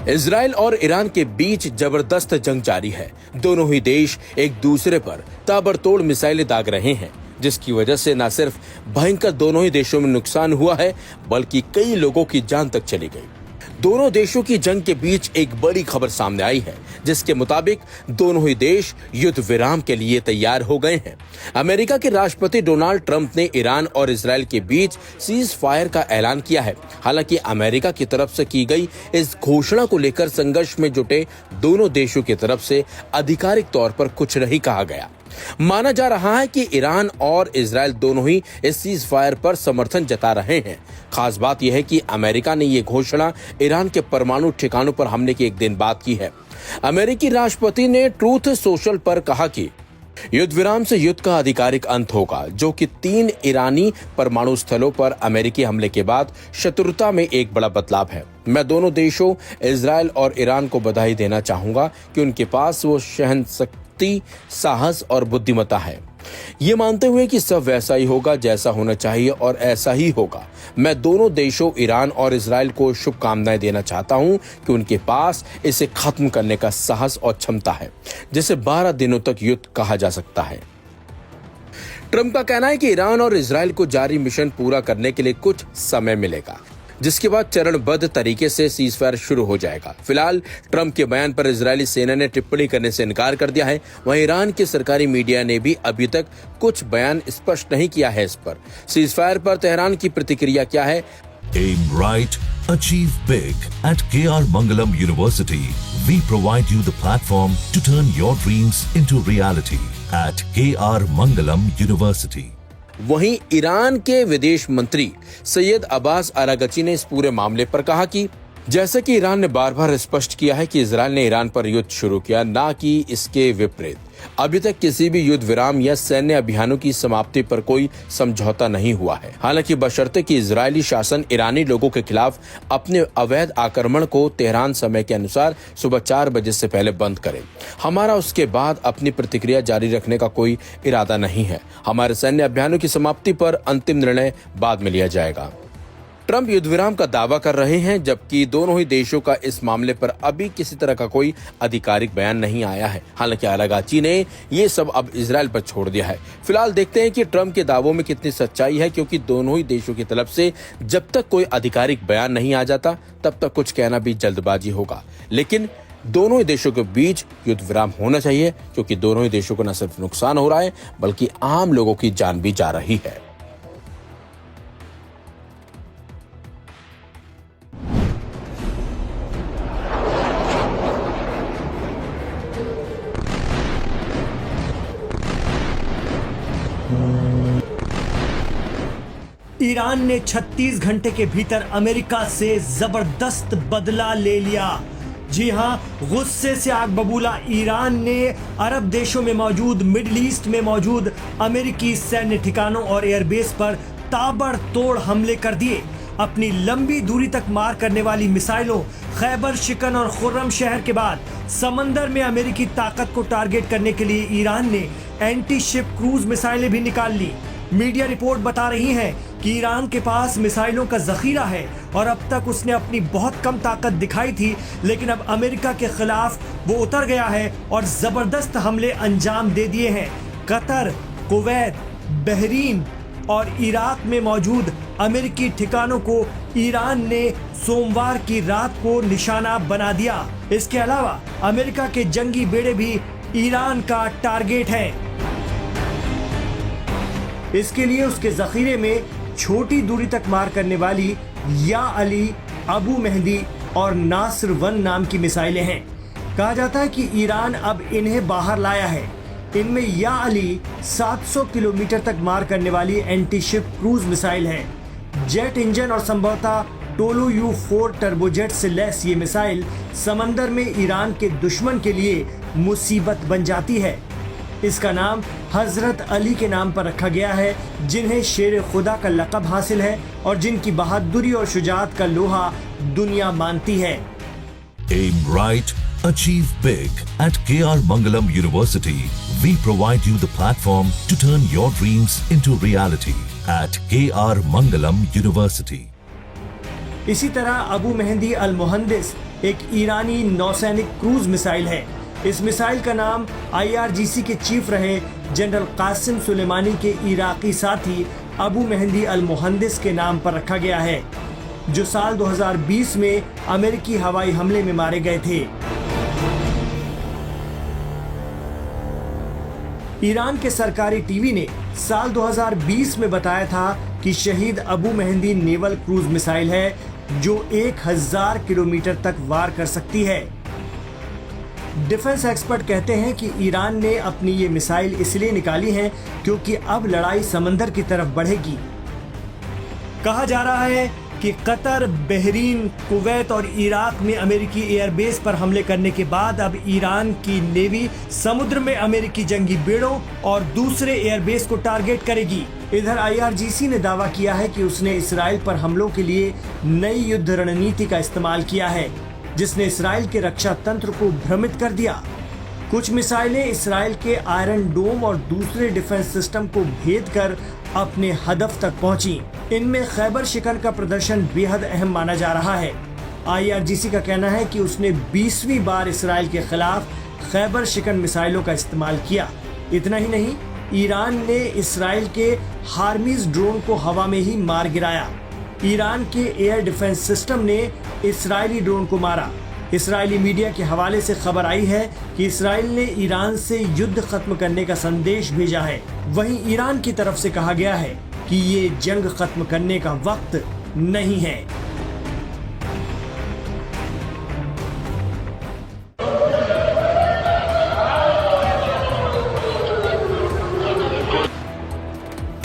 Israel और Iran के बीच जबरदस्त जंग जारी है। दोनों ही देश एक दूसरे पर ताबड़तोड़ मिसाइलें दाग रहे हैं, जिसकी वजह से न सिर्फ भयंकर दोनों ही देशों में नुकसान हुआ है, बल्कि कई लोगों की जान तक चली गई। दोनों देशों की जंग के बीच एक बड़ी खबर सामने आई है, जिसके मुताबिक दोनों ही देश युद्ध विराम के लिए तैयार हो गए हैं। अमेरिका के राष्ट्रपति डोनाल्ड ट्रंप ने ईरान और इजराइल के बीच सीज फायर का ऐलान किया है। हालांकि अमेरिका की तरफ से की गई इस घोषणा को लेकर संघर्ष में जुटे दोनों देशों की तरफ से आधिकारिक तौर पर कुछ नहीं कहा गया। माना जा रहा है कि ईरान और इजराइल दोनों ही इस सीज फायर पर समर्थन जता रहे हैं। खास बात यह है कि अमेरिका ने ये घोषणा ईरान के परमाणु ठिकानों पर हमले के एक दिन बाद की है। अमेरिकी राष्ट्रपति ने ट्रूथ सोशल पर कहा कि युद्ध विराम से युद्ध का आधिकारिक अंत होगा, जो कि 3 ईरानी परमाणु स्थलों पर अमेरिकी हमले के बाद शत्रुता में एक बड़ा बदलाव है। मैं दोनों देशों इजराइल और ईरान को बधाई देना चाहूंगा कि उनके पास वो सहनशक्ति, साहस और बुद्धिमत्ता है, ये मानते हुए कि सब वैसा ही होगा जैसा होना चाहिए और ऐसा ही होगा। मैं दोनों देशों इरान और इजराइल को शुभकामनाएं देना चाहता हूं कि उनके पास इसे खत्म करने का साहस और क्षमता है, जिसे 12 दिनों तक युद्ध कहा जा सकता है। ट्रंप का कहना है कि ईरान और इजराइल को जारी मिशन पूरा करने के लिए कुछ समय मिलेगा, जिसके बाद चरणबद्ध तरीके से सीजफायर शुरू हो जाएगा। फिलहाल ट्रंप के बयान पर इजरायली सेना ने टिप्पणी करने से इनकार कर दिया है। वहीं ईरान के सरकारी मीडिया ने भी अभी तक कुछ बयान स्पष्ट नहीं किया है इस पर। सीजफायर पर तेहरान की प्रतिक्रिया क्या है? Aim right, achieve big. At KR Mangalam University, we provide you the platform to turn your dreams into reality. At KR Mangalam University. वहीं ईरान के विदेश मंत्री सैयद अब्बास अरागची ने इस पूरे मामले पर कहा कि जैसे कि ईरान ने बार बार स्पष्ट किया है कि इजराइल ने ईरान पर युद्ध शुरू किया, ना कि इसके विपरीत। अभी तक किसी भी युद्ध विराम या सैन्य अभियानों की समाप्ति पर कोई समझौता नहीं हुआ है। हालांकि बशर्ते कि इजरायली शासन ईरानी लोगों के खिलाफ अपने अवैध आक्रमण को तेहरान समय के अनुसार सुबह 4 बजे से पहले बंद करे। हमारा उसके बाद अपनी प्रतिक्रिया जारी रखने का कोई इरादा नहीं है। हमारे सैन्य अभियानों की समाप्ति पर अंतिम निर्णय बाद में लिया जाएगा। ट्रंप युद्ध विराम का दावा कर रहे हैं, जबकि दोनों ही देशों का इस मामले पर अभी किसी तरह का कोई आधिकारिक बयान नहीं आया है। हालांकि अरागची ने ये सब अब इजराइल पर छोड़ दिया है। फिलहाल देखते हैं कि ट्रंप के दावों में कितनी सच्चाई है, क्योंकि दोनों ही देशों की तरफ से जब तक कोई आधिकारिक बयान नहीं आ जाता, तब तक कुछ कहना भी जल्दबाजी होगा। लेकिन दोनों ही देशों के बीच युद्ध विराम होना चाहिए, क्योंकि दोनों ही देशों को न सिर्फ नुकसान हो रहा है, बल्कि आम लोगों की जान भी जा रही है। ईरान ने 36 घंटे के भीतर अमेरिका से जबरदस्त बदला ले लिया। जी हां, गुस्से से आग बबूला ईरान ने अरब देशों में मौजूद, मिडिल ईस्ट में मौजूद अमेरिकी सैन्य ठिकानों और एयरबेस पर ताबड़तोड़ हमले कर दिए। अपनी लंबी दूरी तक मार करने वाली मिसाइलों खैबर शिकन और खुर्रम शहर के बाद समंदर में अमेरिकी ताकत को टारगेट करने के लिए ईरान ने एंटी शिप क्रूज मिसाइलें भी निकाल ली। मीडिया रिपोर्ट बता रही है कि ईरान के पास मिसाइलों का जखीरा है और अब तक उसने अपनी बहुत कम ताकत दिखाई थी, लेकिन अब अमेरिका के खिलाफ वो उतर गया है और जबरदस्त हमले अंजाम दे दिए हैं। कतर, कुवैत, बहरीन और इराक में मौजूद अमेरिकी ठिकानों को ईरान ने सोमवार की रात को निशाना बना दिया। इसके अलावा अमेरिका के जंगी बेड़े भी ईरान का टारगेट हैं। इसके लिए उसके जखीरे में छोटी दूरी तक मार करने वाली या अली, अबू मेहदी और नासर 1 नाम की मिसाइलें हैं। कहा जाता है कि ईरान अब इन्हें बाहर लाया है। इनमें या अली 700 किलोमीटर तक मार करने वाली एंटी शिप क्रूज मिसाइल है। जेट इंजन और संभवतः टोलू U4 टर्बोजेट से लैस ये मिसाइल समंदर में ईरान के दुश्मन के लिए मुसीबत बन जाती है। इसका नाम हजरत अली के नाम पर रखा गया है, जिन्हें शेर खुदा का लक़ब हासिल है और जिनकी बहादुरी और शुजाअत का लोहा दुनिया मानती है। Aim right, achieve big. At KR Mangalam University, we provide you the platform to turn your dreams into reality. At KR Mangalam University. इसी तरह अबू मेहदी अल मुहंदिस एक ईरानी नौसैनिक क्रूज मिसाइल है। इस मिसाइल का नाम IRGC के चीफ रहे जनरल कासिम सुलेमानी के इराकी साथी अबू मेहंदी अल मुहंदिस के नाम पर रखा गया है, जो साल 2020 में अमेरिकी हवाई हमले में मारे गए थे। ईरान के सरकारी टीवी ने साल 2020 में बताया था कि शहीद Abu mehndi naval cruise missile है जो 1000 किलोमीटर तक वार कर सकती है। डिफेंस एक्सपर्ट कहते हैं कि ईरान ने अपनी ये मिसाइल इसलिए निकाली है क्योंकि अब लड़ाई समंदर की तरफ बढ़ेगी। कहा जा रहा है कि कतर, बहरीन, कुवैत और इराक में अमेरिकी एयरबेस पर हमले करने के बाद अब ईरान की नेवी समुद्र में अमेरिकी जंगी बेड़ों और दूसरे एयरबेस को टारगेट करेगी। इधर IRGC ने दावा किया है कि उसने इसराइल पर हमलों के लिए नई युद्ध रणनीति का इस्तेमाल किया है, जिसने इसराइल के रक्षा तंत्र को भ्रमित कर दिया। कुछ मिसाइलें इसराइल के आयरन डोम और दूसरे डिफेंस सिस्टम को भेद कर अपने हदफ तक पहुंची। इनमें खैबर शिकन का प्रदर्शन बेहद अहम माना जा रहा है। IRGC का कहना है कि उसने 20वीं बार इसराइल के खिलाफ खैबर शिकन मिसाइलों का इस्तेमाल किया। इतना ही नहीं, ईरान ने इसराइल के हार्मीज ड्रोन को हवा में ही मार गिराया। ईरान के एयर डिफेंस सिस्टम ने इसराइली ड्रोन को मारा। इसराइली मीडिया के हवाले से खबर आई है कि इसराइल ने ईरान से युद्ध खत्म करने का संदेश भेजा है। वहीं ईरान की तरफ से कहा गया है कि ये जंग खत्म करने का वक्त नहीं है।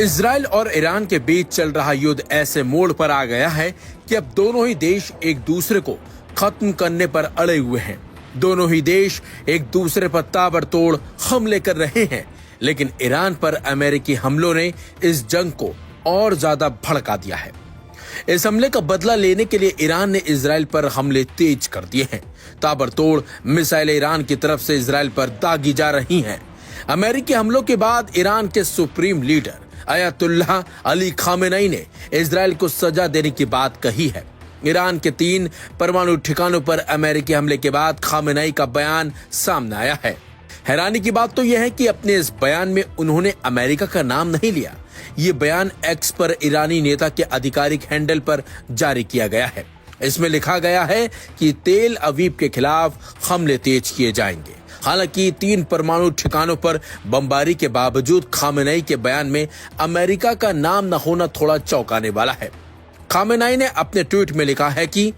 इजराइल और ईरान के बीच चल रहा युद्ध ऐसे मोड़ पर आ गया है कि अब दोनों ही देश एक दूसरे को खत्म करने पर अड़े हुए हैं। दोनों ही देश एक दूसरे पर ताबड़तोड़ हमले कर रहे हैं, लेकिन ईरान पर अमेरिकी हमलों ने इस जंग को और ज्यादा भड़का दिया है। इस हमले का बदला लेने के लिए ईरान ने इजराइल पर हमले तेज कर दिए हैं। ताबड़तोड़ मिसाइलें ईरान की तरफ से इजराइल पर दागी जा रही हैं। अमेरिकी हमलों के बाद ईरान के supreme leader Ayatollah Ali Khamenei ने इजराइल को सजा देने की बात कही है। ईरान के 3 परमाणु ठिकानों पर अमेरिकी हमले के बाद खामेनेई का बयान सामने आया है। हैरानी की बात तो यह है कि अपने इस बयान में उन्होंने अमेरिका का नाम नहीं लिया। ये बयान एक्स पर ईरानी नेता के आधिकारिक हैंडल पर जारी किया गया है। इसमें लिखा गया है कि तेल अवीव के खिलाफ हमले तेज किए जाएंगे। हालांकि 3 परमाणु ठिकानों पर बमबारी के बावजूद खामेनेई के बयान में अमेरिका का नाम न होना थोड़ा चौंकाने वाला है। खामेनेई ने अपने ट्वीट में लिखा है कि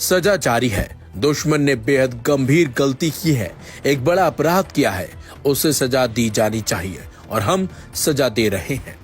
सजा जारी है। दुश्मन ने बेहद गंभीर गलती की है, एक बड़ा अपराध किया है, उसे सजा दी जानी चाहिए और हम सजा दे रहे हैं।